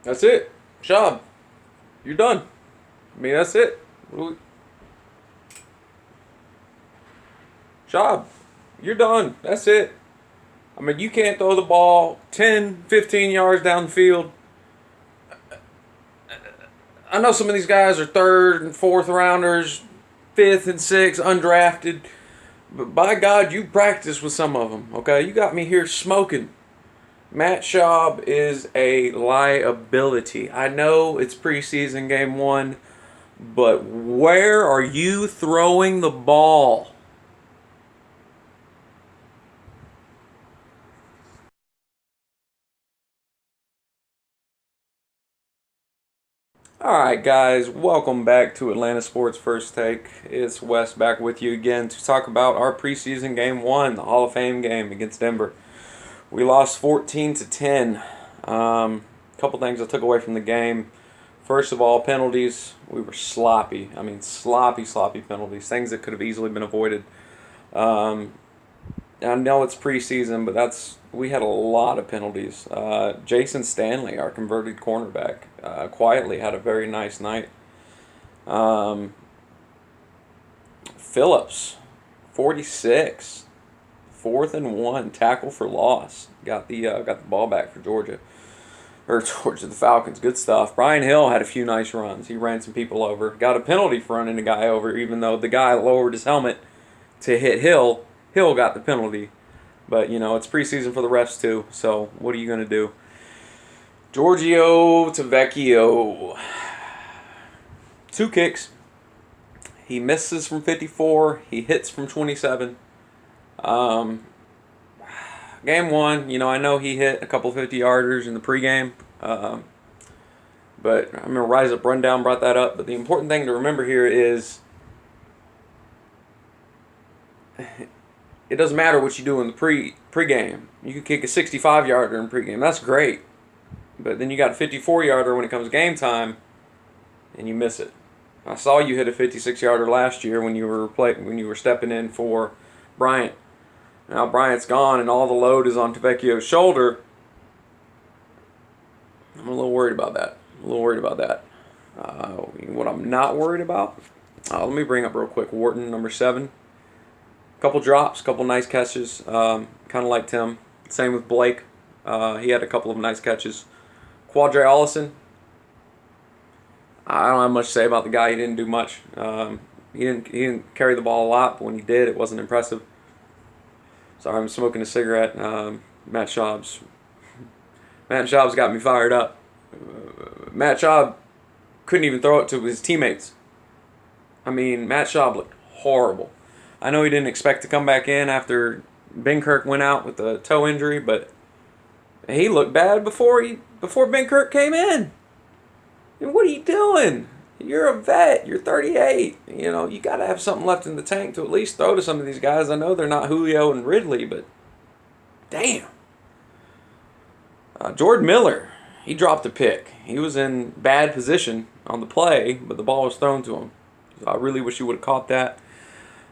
That's it. Job. You're done. I mean, that's it. Job. You're done. That's it. I mean, you can't throw the ball 10, 15 yards down the field. I know some of these guys are third and fourth rounders, fifth and sixth, undrafted. But by God, you practice with some of them, okay? You got me here smoking. Matt Schaub is a liability. I know it's preseason game one, but where are you throwing the ball? Alright, guys, welcome back to Atlanta Sports First Take. It's Wes back with you again to talk about our preseason game one, the Hall of Fame game against Denver. We lost 14 to 10. A couple things I took away from the game. First of all, penalties. We were sloppy. I mean, sloppy penalties. Things that could have easily been avoided. Um, I know it's preseason, but we had a lot of penalties. Jason Stanley, our converted cornerback, quietly had a very nice night. Um, Phillips, 46, 4th and 1, tackle for loss. Got the ball back for Georgia. Or Georgia, the Falcons. Good stuff. Brian Hill had a few nice runs. He ran some people over. Got a penalty for running a guy over, even though the guy lowered his helmet to hit Hill. Hill got the penalty. But, it's preseason for the refs, too. So, what are you going to do? Giorgio Tavecchio. 2 kicks. He misses from 54. He hits from 27. Game one, I know he hit a couple 50-yarders in the pregame. But I'm going to Rise Up Rundown brought that up. But the important thing to remember here is it doesn't matter what you do in the pregame. You can kick a 65-yarder in pregame. That's great. But then you got a 54-yarder when it comes game time, and you miss it. I saw you hit a 56-yarder last year when you were stepping in for Bryant. Now Bryant's gone, and all the load is on Tavecchio's shoulder. I'm a little worried about that. What I'm not worried about, let me bring up real quick Wharton, number 7. Couple drops, couple nice catches. Kind of liked him. Same with Blake. He had a couple of nice catches. Quadre Ollison. I don't have much to say about the guy. He didn't do much. He didn't carry the ball a lot, but when he did, it wasn't impressive. Sorry, I'm smoking a cigarette. Matt Schaub's got me fired up. Matt Schaub couldn't even throw it to his teammates. I mean, Matt Schaub looked horrible. I know he didn't expect to come back in after Benkirk went out with a toe injury, but he looked bad before Benkirk came in. And what are you doing? You're a vet. You're 38. You got to have something left in the tank to at least throw to some of these guys. I know they're not Julio and Ridley, but damn. Jordan Miller, he dropped a pick. He was in bad position on the play, but the ball was thrown to him. So I really wish he would have caught that.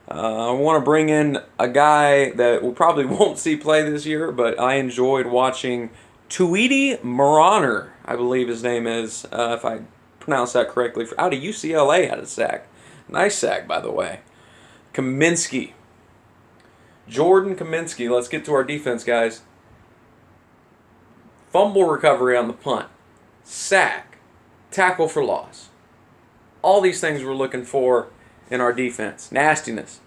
I want to bring in a guy that we probably won't see play this year, but I enjoyed watching Tweety Moroner, I believe his name is, if I pronounce that correctly. Out of UCLA had a sack. Nice sack, by the way. Kaminsky. Jordan Kaminsky. Let's get to our defense, guys. Fumble recovery on the punt. Sack. Tackle for loss. All these things we're looking for in our defense. Nastiness.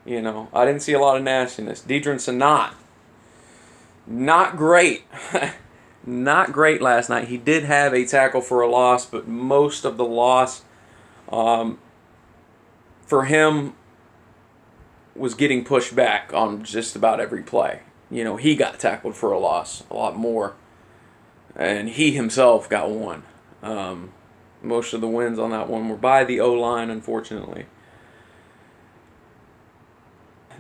I didn't see a lot of nastiness. Deidrin Sanat. Not great. Not great last night. He did have a tackle for a loss, but most of the loss for him was getting pushed back on just about every play. He got tackled for a loss a lot more, and he himself got one. Most of the wins on that one were by the O-line, unfortunately.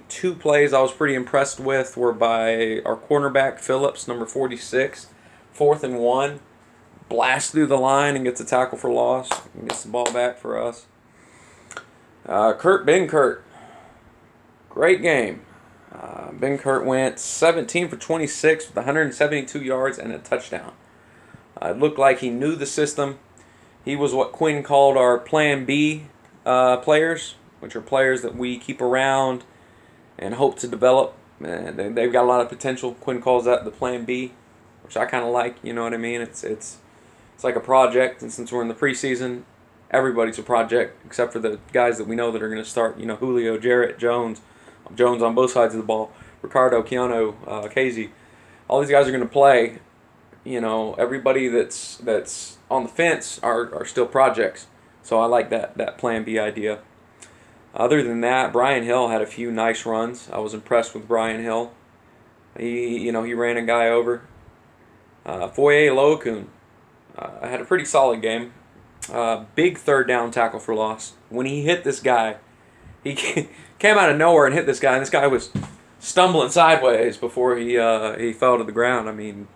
2 plays I was pretty impressed with were by our cornerback, Phillips, number 46. 4th and 1. Blasts through the line and gets a tackle for loss. And gets the ball back for us. Kurt Benkert. Great game. Benkert went 17 for 26 with 172 yards and a touchdown. It looked like he knew the system. He was what Quinn called our Plan B players, which are players that we keep around and hope to develop. And they've got a lot of potential. Quinn calls that the Plan B, which I kind of like. You know what I mean? It's like a project, and since we're in the preseason, everybody's a project except for the guys that we know that are going to start. You know, Julio, Jarrett, Jones on both sides of the ball, Ricardo, Keanu, Casey. All these guys are going to play. You know, everybody that's on the fence are still projects. So I like that Plan B idea. Other than that, Brian Hill had a few nice runs. I was impressed with Brian Hill. He ran a guy over. Foye Lokun had a pretty solid game. Big third down tackle for loss. When he hit this guy, he came out of nowhere and hit this guy, and this guy was stumbling sideways before he fell to the ground. I mean,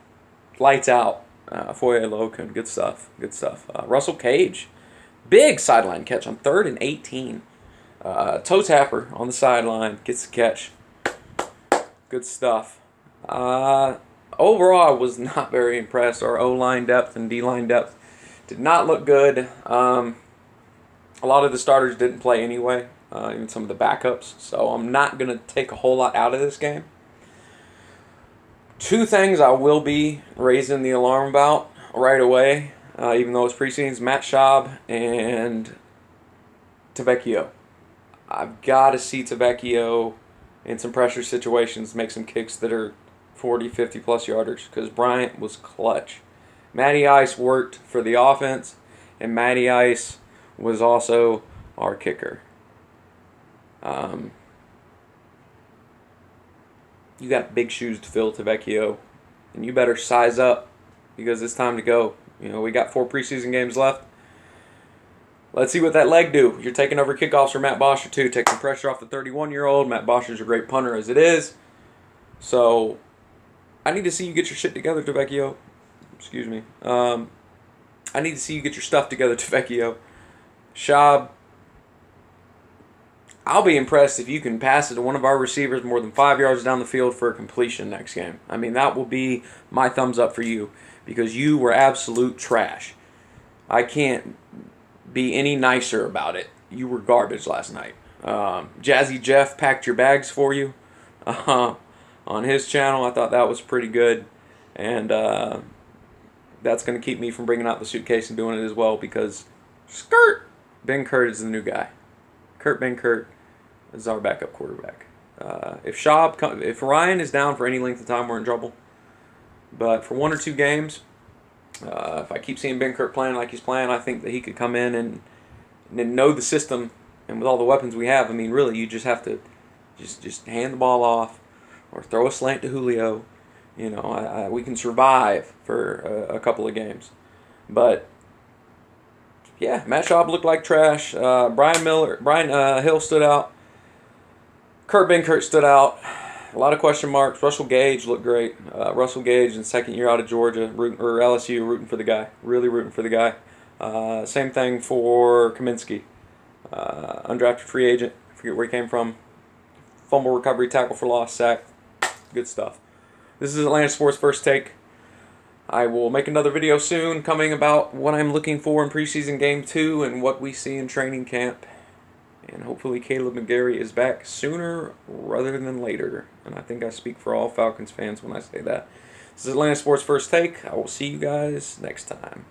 lights out. Foye Lokun, good stuff. Russell Cage, big sideline catch on 3rd and 18. Toe tapper on the sideline, gets the catch. Good stuff. Overall, I was not very impressed. Our O-line depth and D-line depth did not look good. A lot of the starters didn't play anyway, even some of the backups. So I'm not going to take a whole lot out of this game. Two things I will be raising the alarm about right away, even though it's preseason, Matt Schaub and Tavecchio. I've got to see Tavecchio in some pressure situations make some kicks that are 40, 50-plus yarders, because Bryant was clutch. Matty Ice worked for the offense, and Matty Ice was also our kicker. You got big shoes to fill, Tavecchio, and you better size up because it's time to go. You know, we got 4 preseason games left. Let's see what that leg do. You're taking over kickoffs for Matt Bosher, too. Taking pressure off the 31-year-old. Matt Bosher's a great punter as it is. So, I need to see you get your shit together, Tavecchio. Excuse me. I need to see you get your stuff together, Tavecchio. Schaub, I'll be impressed if you can pass it to one of our receivers more than 5 yards down the field for a completion next game. I mean, that will be my thumbs up for you because you were absolute trash. I can't be any nicer about it. You were garbage last night. Jazzy Jeff packed your bags for you on his channel. I thought that was pretty good. And that's going to keep me from bringing out the suitcase and doing it as well because Ben Kurt is the new guy. Kurt Benkert is our backup quarterback. If Ryan is down for any length of time, we're in trouble. But for 1 or 2 games, if I keep seeing Benkert playing like he's playing, I think that he could come in and know the system. And with all the weapons we have, I mean, really, you just have to just hand the ball off or throw a slant to Julio. You know, we can survive for a couple of games. But yeah, Matt Schaub looked like trash. Brian Hill stood out. Kurt Benkert stood out. A lot of question marks. Russell Gage looked great. Russell Gage in second year out of Georgia, LSU, rooting for the guy. Really rooting for the guy. Same thing for Kaminsky. Undrafted free agent. I forget where he came from. Fumble recovery, tackle for loss, sack. Good stuff. This is Atlanta Sports First Take. I will make another video soon coming about what I'm looking for in preseason game 2 and what we see in training camp. And hopefully Caleb McGarry is back sooner rather than later. And I think I speak for all Falcons fans when I say that. This is Atlanta Sports First Take. I will see you guys next time.